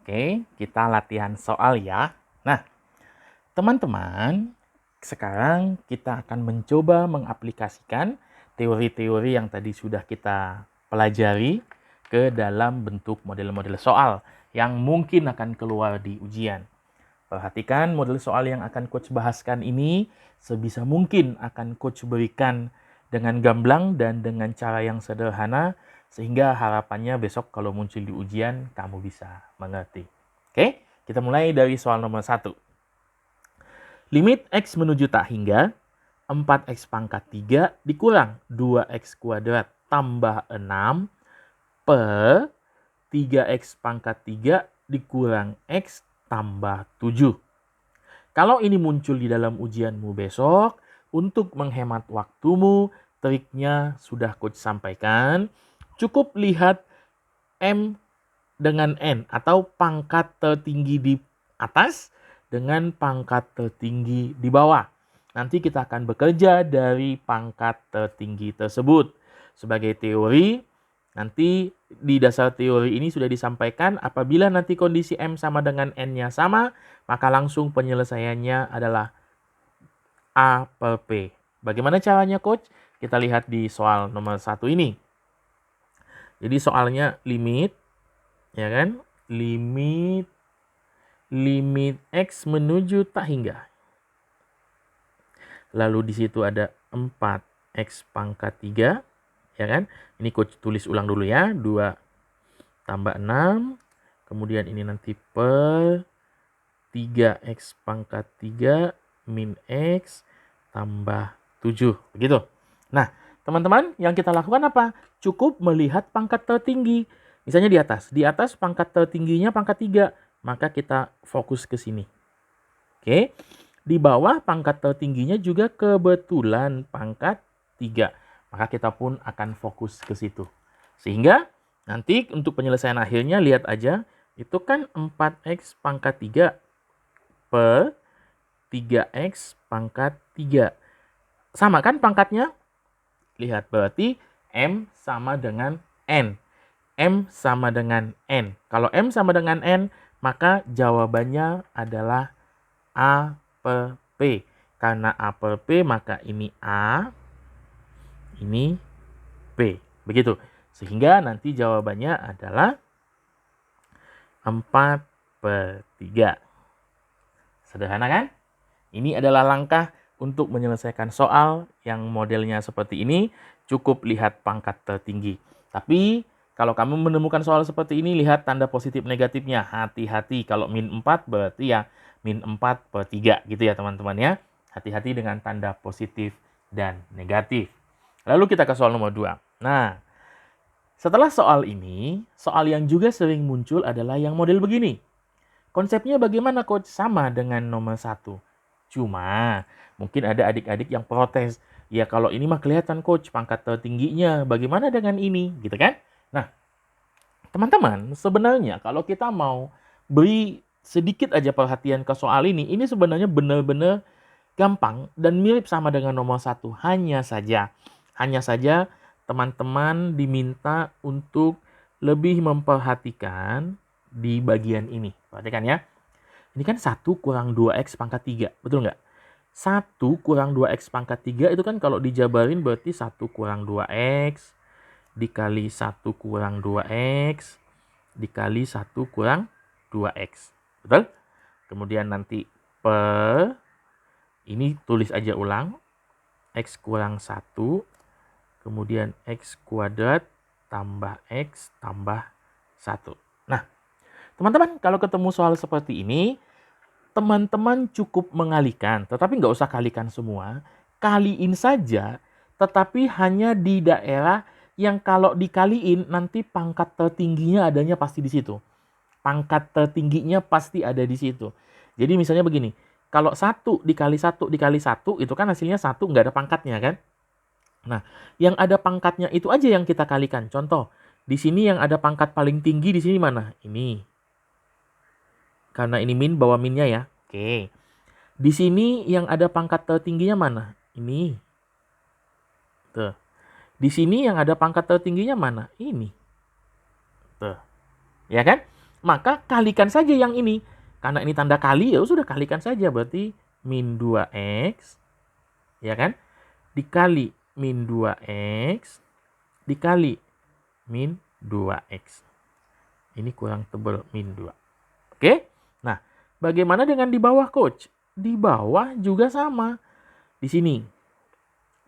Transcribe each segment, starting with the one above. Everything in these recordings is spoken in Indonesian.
Oke, kita latihan soal ya. Nah, teman-teman, sekarang kita akan mencoba mengaplikasikan teori-teori yang tadi sudah kita pelajari ke dalam bentuk model-model soal yang mungkin akan keluar di ujian. Perhatikan model soal yang akan coach bahaskan ini sebisa mungkin akan coach berikan dengan gamblang dan dengan cara yang sederhana sehingga harapannya besok kalau muncul di ujian kamu bisa mengerti. Oke, kita mulai dari soal nomor 1. Limit X menuju tak hingga 4X pangkat 3 dikurang 2X kuadrat tambah 6 per 3X pangkat 3 dikurang X tambah 7. Kalau ini muncul di dalam ujianmu besok, untuk menghemat waktumu, triknya sudah coach sampaikan. Cukup lihat M dengan N atau pangkat tertinggi di atas dengan pangkat tertinggi di bawah. Nanti kita akan bekerja dari pangkat tertinggi tersebut. Sebagai teori, nanti di dasar teori ini sudah disampaikan apabila nanti kondisi M sama dengan N-nya sama, maka langsung penyelesaiannya adalah A per P. Bagaimana caranya coach? Kita lihat di soal nomor 1 ini. Jadi soalnya limit, ya kan? Limit X menuju tak hingga. Lalu di situ ada 4X pangkat 3, ya kan? Ini coach tulis ulang dulu ya. 2 tambah 6. Kemudian ini nanti per 3X pangkat 3 min X tambah 7. Begitu. Nah, teman-teman, yang kita lakukan apa? Cukup melihat pangkat tertinggi. Misalnya di atas. Di atas pangkat tertingginya pangkat 3. Maka kita fokus ke sini. Oke. Di bawah pangkat tertingginya juga kebetulan pangkat 3. Maka kita pun akan fokus ke situ. Sehingga nanti untuk penyelesaian akhirnya lihat aja. Itu kan 4X pangkat 3 per 3X pangkat 3. Sama kan pangkatnya? Lihat, berarti M sama dengan N. M sama dengan N. Kalau M sama dengan N, maka jawabannya adalah A per P. Karena A per P, maka ini A, ini P. Begitu. Sehingga nanti jawabannya adalah 4 per 3. Sederhana kan? Ini adalah langkah untuk menyelesaikan soal yang modelnya seperti ini. Cukup lihat pangkat tertinggi. Tapi kalau kamu menemukan soal seperti ini, lihat tanda positif negatifnya. Hati-hati, kalau min 4 berarti ya min 4 per 3 gitu ya teman-teman ya. Hati-hati dengan tanda positif dan negatif. Lalu kita ke soal nomor 2. Nah, setelah soal ini, soal yang juga sering muncul adalah yang model begini. Konsepnya bagaimana coach? Sama dengan nomor 1. Cuma mungkin ada adik-adik yang protes. Ya kalau ini mah kelihatan coach pangkat tertingginya. Bagaimana dengan ini? Gitu kan? Nah, teman-teman sebenarnya kalau kita mau beri sedikit aja perhatian ke soal ini sebenarnya benar-benar gampang dan mirip sama dengan nomor 1. Hanya saja teman-teman diminta untuk lebih memperhatikan di bagian ini. Perhatikan ya. Ini kan 1 kurang 2X pangkat 3. Betul nggak? 1 kurang 2X pangkat 3 itu kan kalau dijabarin berarti 1 kurang 2X dikali 1 kurang 2X dikali 1 kurang 2X. Betul? Kemudian nanti per, ini tulis aja ulang. X kurang 1, kemudian X kuadrat tambah X tambah 1. Nah, teman-teman, kalau ketemu soal seperti ini, teman-teman cukup mengalihkan, tetapi nggak usah kalikan semua. Kaliin saja, tetapi hanya di daerah yang kalau dikaliin nanti pangkat tertingginya adanya pasti di situ. Pangkat tertingginya pasti ada di situ. Jadi misalnya begini, kalau 1 dikali 1 dikali 1, itu kan hasilnya 1 nggak ada pangkatnya kan? Nah, yang ada pangkatnya itu aja yang kita kalikan. Contoh, di sini yang ada pangkat paling tinggi di sini mana? Ini. Karena ini min, bawa minnya ya. Oke. Di sini yang ada pangkat tertingginya mana? Ini. Tuh. Di sini yang ada pangkat tertingginya mana? Ini. Tuh. Ya kan? maka kalikan saja yang ini. Karena ini tanda kali, ya sudah kalikan saja. Berarti min 2x, ya kan? Dikali min 2x, dikali min 2x. Ini kurang tebal, min 2. Oke? Nah, bagaimana dengan di bawah, Coach? Di bawah juga sama. Di sini.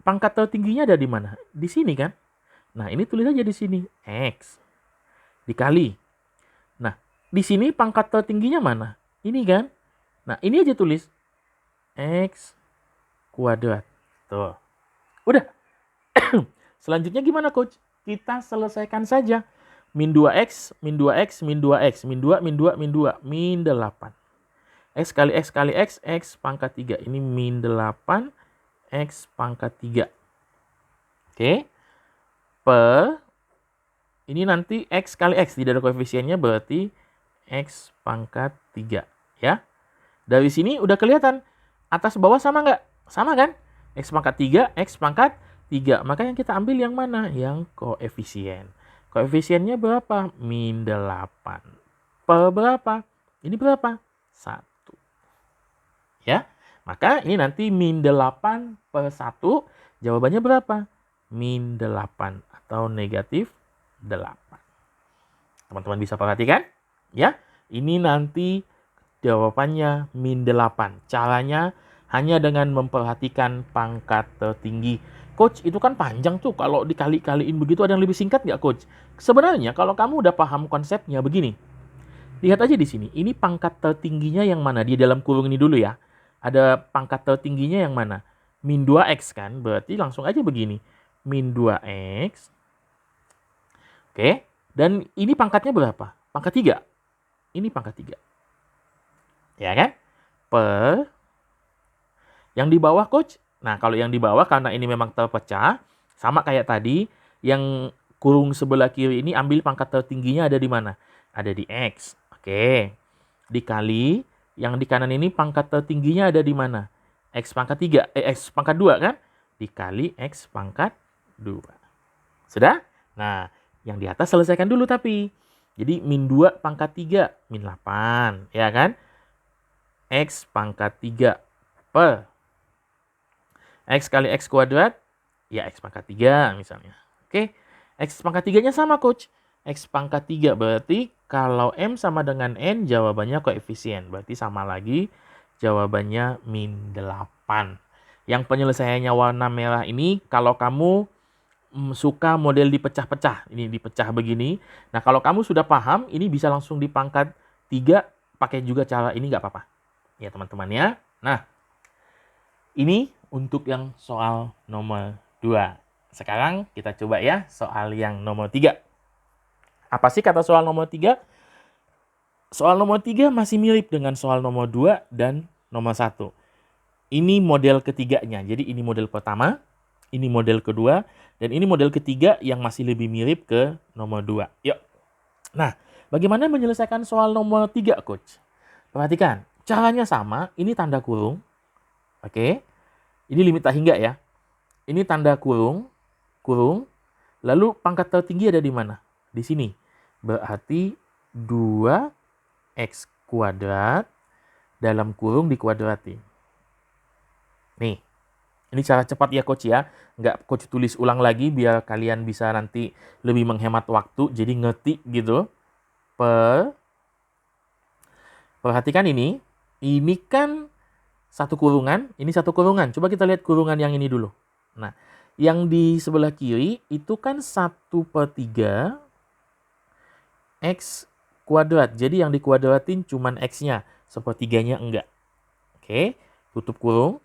Pangkat tertingginya ada di mana? Di sini kan? Nah, ini tulis aja di sini. X. Dikali. Nah, di sini pangkat tertingginya mana? Ini kan? Nah, ini aja tulis. X kuadrat. Tuh. Udah. Selanjutnya gimana, Coach? Kita selesaikan saja. Min 2x, min 2x, min 2x, min 2, min 2, min 2, min 8. X kali X kali X, X pangkat 3. Ini min 8, X pangkat 3. Oke. Per, ini nanti X kali X. Tidak ada koefisiennya, berarti X pangkat 3. Ya. Dari sini udah kelihatan. Atas bawah sama nggak? Sama kan? X pangkat 3, X pangkat 3. Maka yang kita ambil yang mana? Yang koefisien. Koefisiennya berapa? Min 8. Per berapa? Ini berapa? 1. Ya. Maka ini nanti min 8 per 1. Jawabannya berapa? Min 8 atau negatif 8. Teman-teman bisa perhatikan? Ya. Ini nanti jawabannya min 8. Caranya hanya dengan memperhatikan pangkat tertinggi. Coach, itu kan panjang tuh. Kalau dikali-kaliin begitu, ada yang lebih singkat nggak, Coach? Sebenarnya kalau kamu udah paham konsepnya begini. Lihat aja di sini. Ini pangkat tertingginya yang mana? Di dalam kurung ini dulu ya. Ada pangkat tertingginya yang mana? Min 2x kan? Berarti langsung aja begini. Min 2x. Oke. Dan ini pangkatnya berapa? Pangkat 3. Ini pangkat 3. Ya kan? Per. Yang di bawah, Coach. Nah, kalau yang di bawah karena ini memang terpecah. Sama kayak tadi. Yang kurung sebelah kiri ini ambil pangkat tertingginya ada di mana? Ada di X. Oke. Dikali. Yang di kanan ini pangkat tertingginya ada di mana? X pangkat 3. X pangkat 2 kan? Dikali X pangkat 2. Sudah? Nah, yang di atas selesaikan dulu tapi. Jadi min 2 pangkat 3. Min 8. Ya kan? X pangkat 3 per X kali X kuadrat. Ya X pangkat 3 misalnya. Oke. X pangkat 3-nya sama, Coach. X pangkat 3 berarti kalau M sama dengan N jawabannya koefisien. Berarti sama lagi jawabannya min 8. Yang penyelesaiannya warna merah ini kalau kamu suka model dipecah-pecah. Ini dipecah begini. Nah kalau kamu sudah paham ini bisa langsung di pangkat 3. Pakai juga cara ini nggak apa-apa. Ya teman-teman ya. Nah ini untuk yang soal nomor 2. Sekarang kita coba ya soal yang nomor 3. Apa sih kata soal nomor 3? Soal nomor 3 masih mirip dengan soal nomor 2 dan nomor 1. Ini model ketiganya. Jadi ini model pertama, ini model kedua, dan ini model ketiga yang masih lebih mirip ke nomor 2. Yuk. Nah, bagaimana menyelesaikan soal nomor 3, Coach? Perhatikan, caranya sama. Ini tanda kurung. Oke. Ini limit tak hingga ya. Ini tanda kurung. Lalu pangkat tertinggi ada di mana? Di sini. Berarti 2x kuadrat dalam kurung dikuadratin. Nih, ini cara cepat ya Coach ya. Nggak Coach tulis ulang lagi biar kalian bisa nanti lebih menghemat waktu. Jadi ngerti gitu. Perhatikan ini. Ini kan satu kurungan. Ini satu kurungan. Coba kita lihat kurungan yang ini dulu. Nah, yang di sebelah kiri itu kan 1/3 X kuadrat. Jadi yang dikuadratin cuman X-nya. Sepertiganya enggak. Oke. Tutup kurung.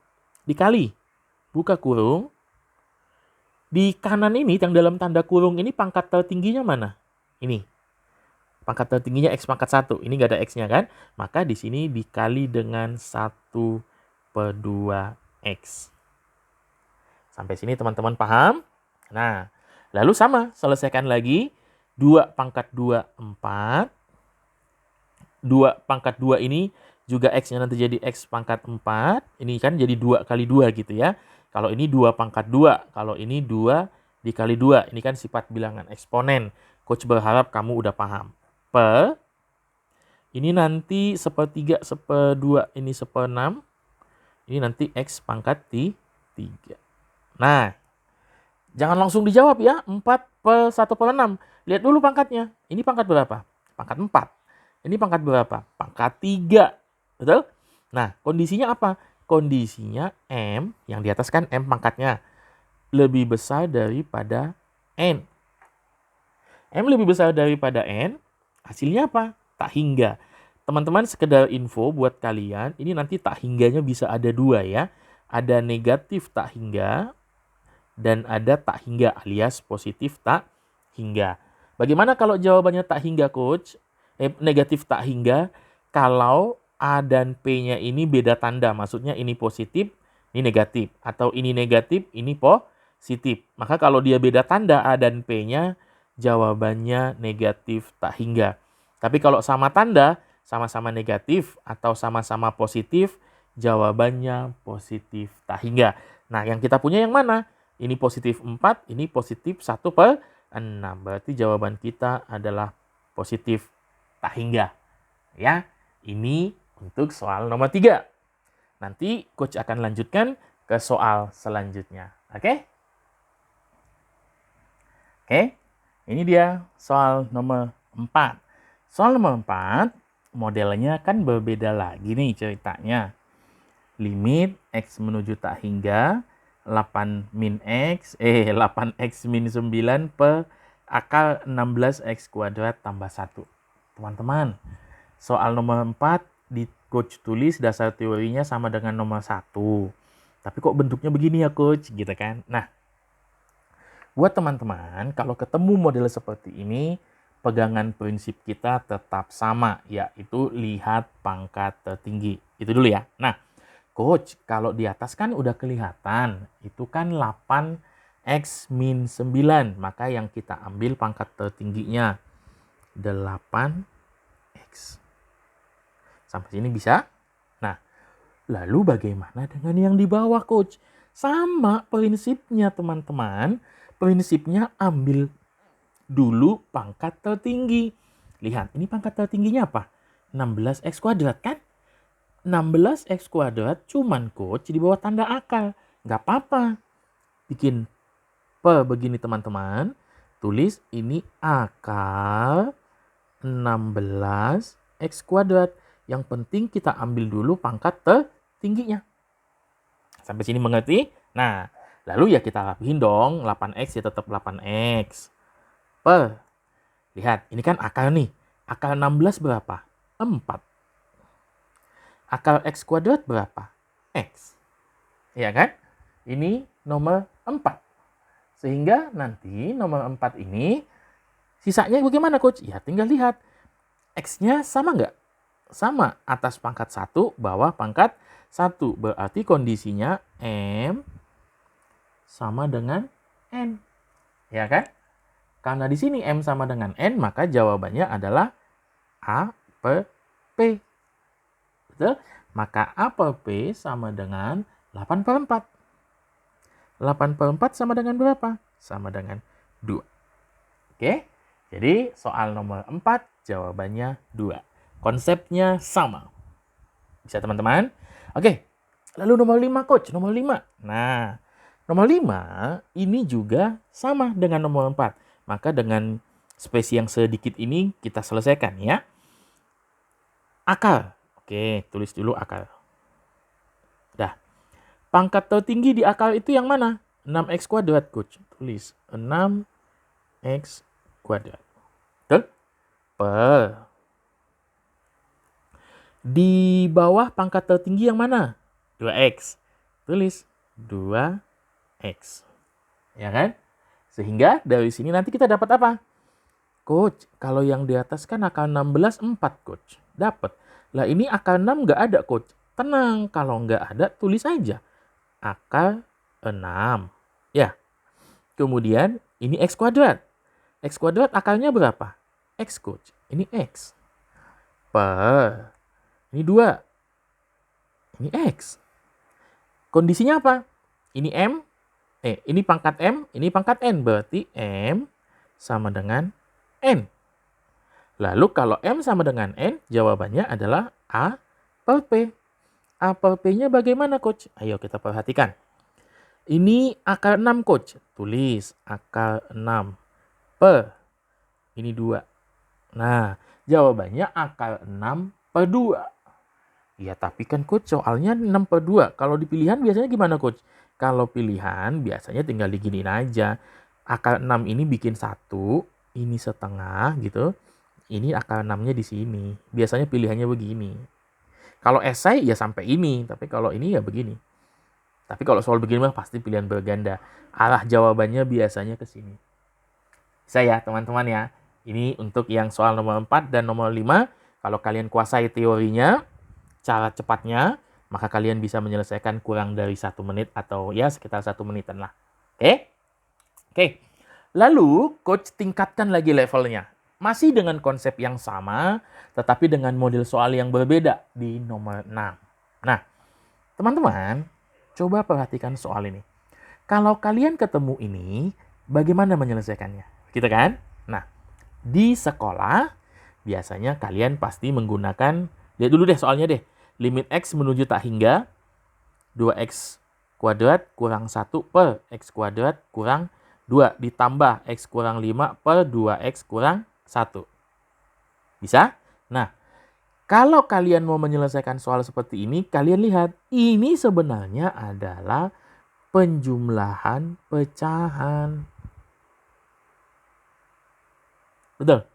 Dikali. Buka kurung. Di kanan ini, yang dalam tanda kurung ini pangkat tertingginya mana? Ini. Pangkat tertingginya X pangkat 1. Ini nggak ada X-nya kan? Maka di sini dikali dengan 1/2X. Sampai sini teman-teman paham? Nah, lalu sama. Selesaikan lagi. 2 pangkat 2, 4. 2 pangkat 2 ini juga X-nya nanti jadi X pangkat 4. Ini kan jadi 2 kali 2 gitu ya. Kalau ini 2 pangkat 2. Kalau ini 2 dikali 2. Ini kan sifat bilangan eksponen. Coach berharap kamu udah paham. Per Ini nanti 1/3, 1/2, ini 1/6. Ini nanti X pangkat 3. Nah, jangan langsung dijawab ya. 4/1/6. Lihat dulu pangkatnya. Ini pangkat berapa? Pangkat 4. Ini pangkat berapa? Pangkat 3. Betul? Nah, kondisinya apa? Kondisinya M, yang di atas kan M pangkatnya, lebih besar daripada N. M lebih besar daripada N, hasilnya apa? Tak hingga. Teman-teman, sekedar info buat kalian, ini nanti tak hingganya bisa ada 2 ya. Ada negatif tak hingga dan ada tak hingga alias positif tak hingga. Bagaimana kalau jawabannya tak hingga, Coach? Negatif tak hingga, kalau A dan P-nya ini beda tanda, maksudnya ini positif, ini negatif. Atau ini negatif, ini positif. Maka kalau dia beda tanda A dan P-nya, jawabannya negatif tak hingga. Tapi kalau sama tanda, sama-sama negatif atau sama-sama positif, jawabannya positif tak hingga. Nah, yang kita punya yang mana? Ini positif 4, ini positif 1/6. Berarti jawaban kita adalah positif tak hingga. Ya, ini untuk soal nomor 3. Nanti Coach akan lanjutkan ke soal selanjutnya. Oke? Oke, ini dia soal nomor 4. Soal nomor 4, modelnya kan berbeda lagi nih ceritanya. Limit X menuju tak hingga 8x min 9 per akar 16x kuadrat tambah 1. Teman-teman, soal nomor 4 di Coach tulis dasar teorinya sama dengan nomor 1. Tapi kok bentuknya begini ya Coach, gitu kan. Nah, buat teman-teman, kalau ketemu model seperti ini, pegangan prinsip kita tetap sama, yaitu lihat pangkat tertinggi. Itu dulu ya. Nah, Coach, kalau di atas kan udah kelihatan, itu kan 8x min 9, maka yang kita ambil pangkat tertingginya 8x. Sampai sini bisa? Nah, lalu bagaimana dengan yang di bawah, Coach? Sama prinsipnya, teman-teman. Prinsipnya ambil dulu pangkat tertinggi. Lihat, ini pangkat tertingginya apa? 16x kuadrat kan? 16x kuadrat cuman Coach di bawah tanda akar. Nggak apa-apa. Bikin begini teman-teman. Tulis ini akar 16x kuadrat. Yang penting kita ambil dulu pangkat tertingginya. Sampai sini mengerti? Nah, lalu ya kita rapihin dong. 8x ya tetap 8x. Lihat, ini kan akar nih. Akar 16 berapa? 4. Akar x kuadrat berapa? X. Ya kan? Ini nomor 4. Sehingga nanti nomor 4 ini sisanya bagaimana, Coach? Ya tinggal lihat. X-nya sama nggak? Sama. Atas pangkat 1, bawah pangkat 1. Berarti kondisinya M sama dengan N. Ya kan? Karena di sini M sama dengan N, maka jawabannya adalah A per P. Betul? Maka A per P sama dengan 8/4. 8/4 sama dengan berapa? Sama dengan 2. Oke? Jadi soal nomor 4 jawabannya 2. Konsepnya sama. Bisa teman-teman? Oke. Lalu nomor 5, Coach. Nomor 5. Nah, nomor 5 ini juga sama dengan nomor 4. Maka dengan spesi yang sedikit ini kita selesaikan ya. Akar. Oke, tulis dulu akar. Dah. Pangkat tertinggi di akar itu yang mana? 6x kuadrat, Coach. Tulis 6x kuadrat. Betul? Per. Di bawah pangkat tertinggi yang mana? 2x. Tulis 2x. Ya kan? Sehingga dari sini nanti kita dapat apa? Coach, kalau yang di atas kan akar 16, 4, Coach. Dapat. Lah ini akar 6 nggak ada, Coach. Tenang, kalau nggak ada tulis aja. Akar 6. Ya. Kemudian ini x kuadrat. X kuadrat akarnya berapa? X, Coach. Ini x. Per. Ini 2. Ini x. Kondisinya apa? Ini M. Ini pangkat M. Ini pangkat N. Berarti M sama dengan N. Lalu kalau M sama dengan N, jawabannya adalah A per P. A per P-nya bagaimana, Coach? Ayo kita perhatikan. Ini akar 6, Coach. Tulis akar 6 per. Ini 2. Nah, jawabannya akar 6 per 2. Ya, tapi kan Coach soalnya 6 per 2. Kalau di pilihan biasanya gimana, Coach? Kalau pilihan biasanya tinggal diginiin aja. Akar 6 ini bikin 1, ini setengah gitu. Ini akar 6-nya di sini. Biasanya pilihannya begini. Kalau esai ya sampai ini, tapi kalau ini ya begini. Tapi kalau soal begini mah pasti pilihan berganda. Arah jawabannya biasanya ke sini. Saya teman-teman ya. Ini untuk yang soal nomor 4 dan nomor 5. Kalau kalian kuasai teorinya, cara cepatnya, maka kalian bisa menyelesaikan kurang dari 1 menit atau ya sekitar 1 menitan lah. Oke? Oke. Lalu coach tingkatkan lagi levelnya. Masih dengan konsep yang sama, tetapi dengan model soal yang berbeda di nomor 6. Nah, teman-teman, coba perhatikan soal ini. Kalau kalian ketemu ini, bagaimana menyelesaikannya? Gitu kan? Nah, di sekolah, biasanya kalian pasti menggunakan, lihat dulu deh soalnya deh, limit X menuju tak hingga, 2X kuadrat kurang 1 per X kuadrat kurang 2 ditambah X kurang 5 per 2X kurang 1. Bisa? Nah, kalau kalian mau menyelesaikan soal seperti ini, kalian lihat, ini sebenarnya adalah penjumlahan pecahan. Betul?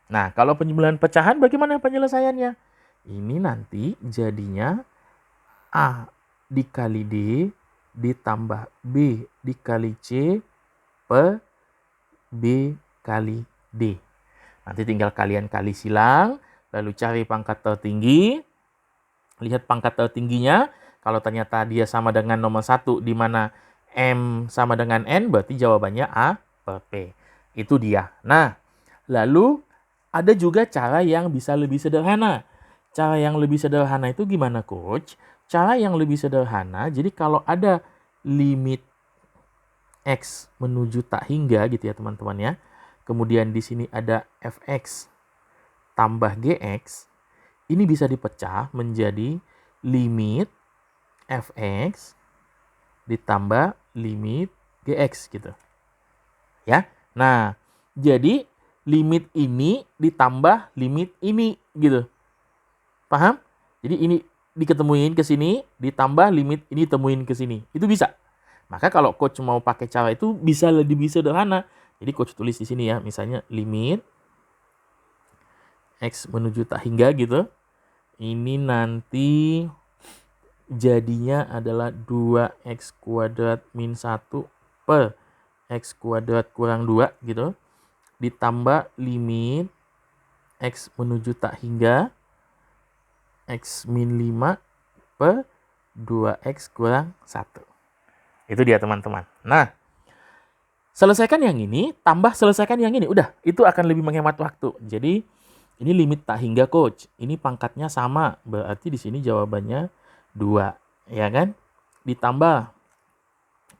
Nah, kalau penjumlahan pecahan bagaimana penyelesaiannya? Ini nanti jadinya A dikali D ditambah B dikali C per B kali D. Nanti tinggal kalian kali silang, lalu cari pangkat tertinggi. Lihat pangkat tertingginya, kalau ternyata dia sama dengan nomor 1, di mana M sama dengan N, berarti jawabannya A per P. Itu dia. Nah, lalu ada juga cara yang bisa lebih sederhana. Cara yang lebih sederhana itu gimana, Coach? Cara yang lebih sederhana, jadi kalau ada limit X menuju tak hingga gitu ya teman-teman ya. Kemudian di sini ada Fx tambah Gx. Ini bisa dipecah menjadi limit Fx ditambah limit Gx gitu. Ya. Nah, jadi limit ini ditambah limit ini gitu. Paham? Jadi ini diketemuin ke sini ditambah limit ini temuin ke sini. Itu bisa. Maka kalau coach mau pakai cara itu bisa lebih sederhana. Jadi coach tulis di sini ya, misalnya limit X menuju tak hingga gitu. Ini nanti jadinya adalah 2X kuadrat min 1 per X kuadrat kurang 2 gitu. Ditambah limit X menuju tak hingga X min 5 per 2X kurang 1. Itu dia teman-teman. Nah, selesaikan yang ini, tambah selesaikan yang ini. Udah, itu akan lebih menghemat waktu. Jadi, ini limit tak hingga, Coach. Ini pangkatnya sama. Berarti di sini jawabannya 2. Ya kan? Ditambah.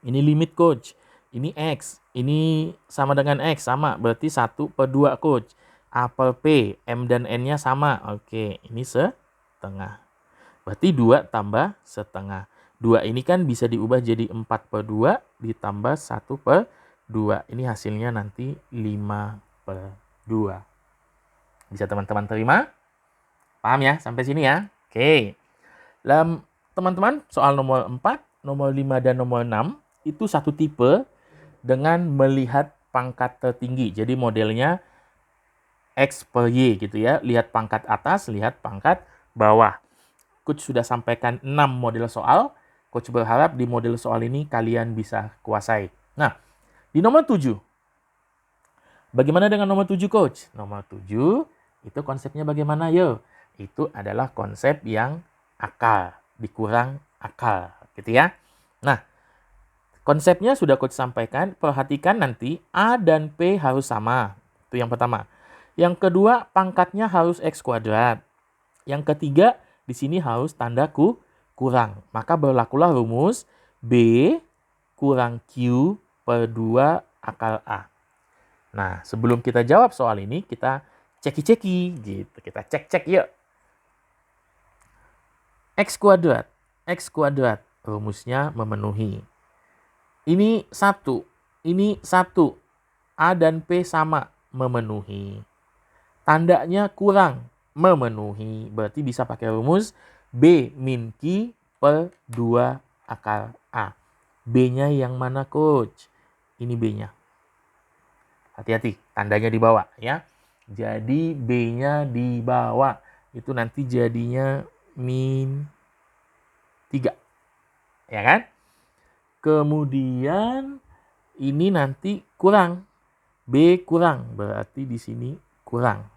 Ini limit, Coach. Ini X. Ini sama dengan X. Sama. Berarti 1 per 2, Coach. A per P. M dan N-nya sama. Oke. Ini setengah. Berarti 2 tambah setengah. 2 ini kan bisa diubah jadi 4 per 2 ditambah 1 per 2. Ini hasilnya nanti 5 per 2. Bisa teman-teman terima? Paham ya sampai sini ya? Oke. Teman-teman, soal nomor 4, nomor 5, dan nomor 6 itu satu tipe dengan melihat pangkat tertinggi. Jadi modelnya X per Y gitu ya. Lihat pangkat atas, lihat pangkat bawah. Coach sudah sampaikan 6 model soal. Coach berharap di model soal ini kalian bisa kuasai. Nah, di nomor 7. Bagaimana dengan nomor 7, Coach? Nomor 7 itu konsepnya bagaimana? Yo, itu adalah konsep yang akal, dikurang akal, gitu ya. Nah, konsepnya sudah Coach sampaikan. Perhatikan nanti A dan P harus sama. Itu yang pertama. Yang kedua, pangkatnya harus X kuadrat. Yang ketiga, di sini harus tanda kurang. Maka berlakulah rumus B kurang Q per 2 akar A. Nah, sebelum kita jawab soal ini, kita ceki-ceki gitu. Kita cek-cek yuk. X kuadrat. X kuadrat. Rumusnya memenuhi. Ini 1. Ini 1. A dan P sama. Memenuhi. Tandanya kurang. Memenuhi. Berarti bisa pakai rumus B min Q per 2 akar A. B-nya yang mana, Coach? Ini B-nya. Hati-hati, tandanya di bawah ya. Jadi B-nya di bawah. Itu nanti jadinya min 3. Ya kan? Kemudian ini nanti kurang. B kurang, berarti di sini kurang.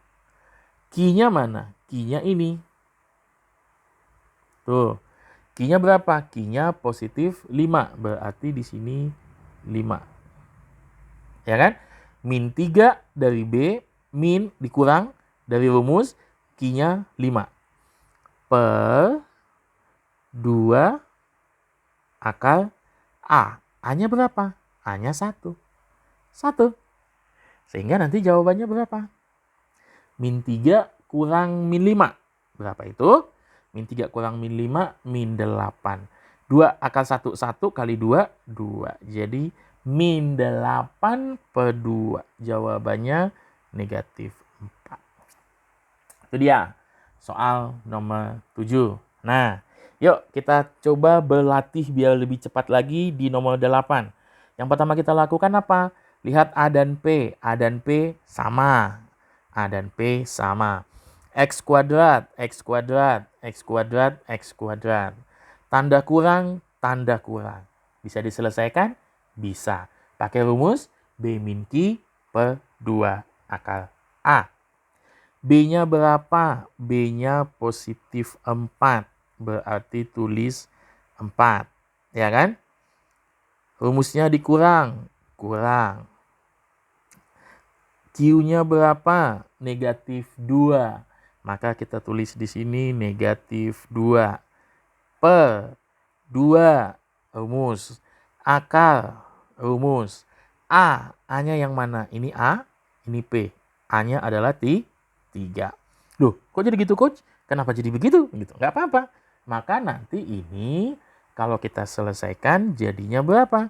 Q-nya mana? Q-nya ini. Tuh. Q-nya berapa? Q-nya positif 5, berarti di sini 5. Ya kan? Min 3 dari B, min dikurang dari rumus, Q-nya 5. Per 2 akar A. A-nya berapa? A-nya 1. 1. Sehingga nanti jawabannya berapa? Min 3 kurang min 5. Berapa itu? Min 3 kurang min 5, min 8. 2 akar 1, 1 kali 2, 2. Jadi min 8 per 2. Jawabannya negatif 4. Itu dia soal nomor 7. Nah, yuk kita coba berlatih biar lebih cepat lagi di nomor 8. Yang pertama kita lakukan apa? Lihat A dan P. A dan P sama. A dan P sama. X kuadrat, X kuadrat, X kuadrat, X kuadrat. Tanda kurang, tanda kurang. Bisa diselesaikan? Bisa. Pakai rumus B min Q per 2 akar A. B-nya berapa? B-nya positif 4. Berarti tulis 4. Ya kan? Rumusnya dikurang. Kurang. Q-nya berapa? Negatif 2. Maka kita tulis di sini negatif 2. Per 2. Rumus. Akar. Rumus. A. A-nya yang mana? Ini A. Ini P. A-nya adalah 3. Loh, kok jadi gitu, Coach? Kenapa jadi begitu? Gitu. Nggak apa-apa. Maka nanti ini kalau kita selesaikan jadinya berapa?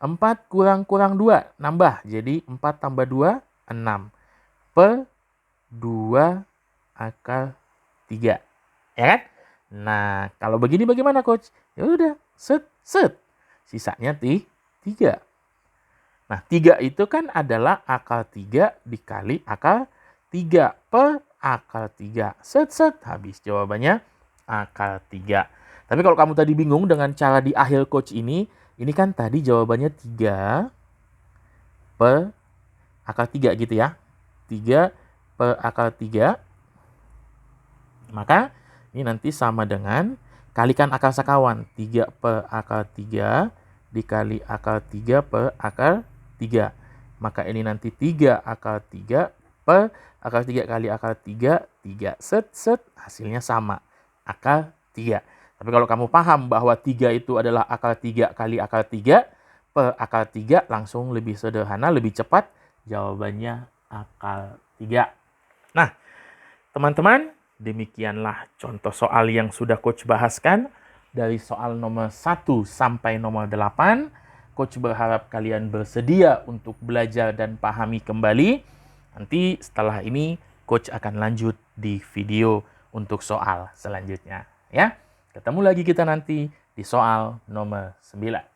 4 kurang 2. Nambah. Jadi 4 tambah 2, 6. Per 2 akar 3. Ya kan? Nah, kalau begini bagaimana, Coach? Ya udah, set. Sisanya 3. Nah, 3 itu kan adalah akar 3 dikali akar 3 per akar 3. Set. Habis jawabannya akar 3. Tapi kalau kamu tadi bingung dengan cara di akhir Coach ini kan tadi jawabannya 3 per akar 3 gitu ya. 3 per akar 3. Maka ini nanti sama dengan kalikan akar sekawan. 3 per akar 3 dikali akar 3 per akar 3. Maka ini nanti 3 akar 3 per akar 3 kali akar 3. 3 set. Hasilnya sama. Akar 3. Tapi kalau kamu paham bahwa 3 itu adalah akar 3 kali akar 3 per akar 3, langsung lebih sederhana, lebih cepat. Jawabannya akar 3. Nah, teman-teman, demikianlah contoh soal yang sudah Coach bahaskan. Dari soal nomor 1 sampai nomor 8. Coach berharap kalian bersedia untuk belajar dan pahami kembali. Nanti setelah ini Coach akan lanjut di video untuk soal selanjutnya. Ya, ketemu lagi kita nanti di soal nomor 9.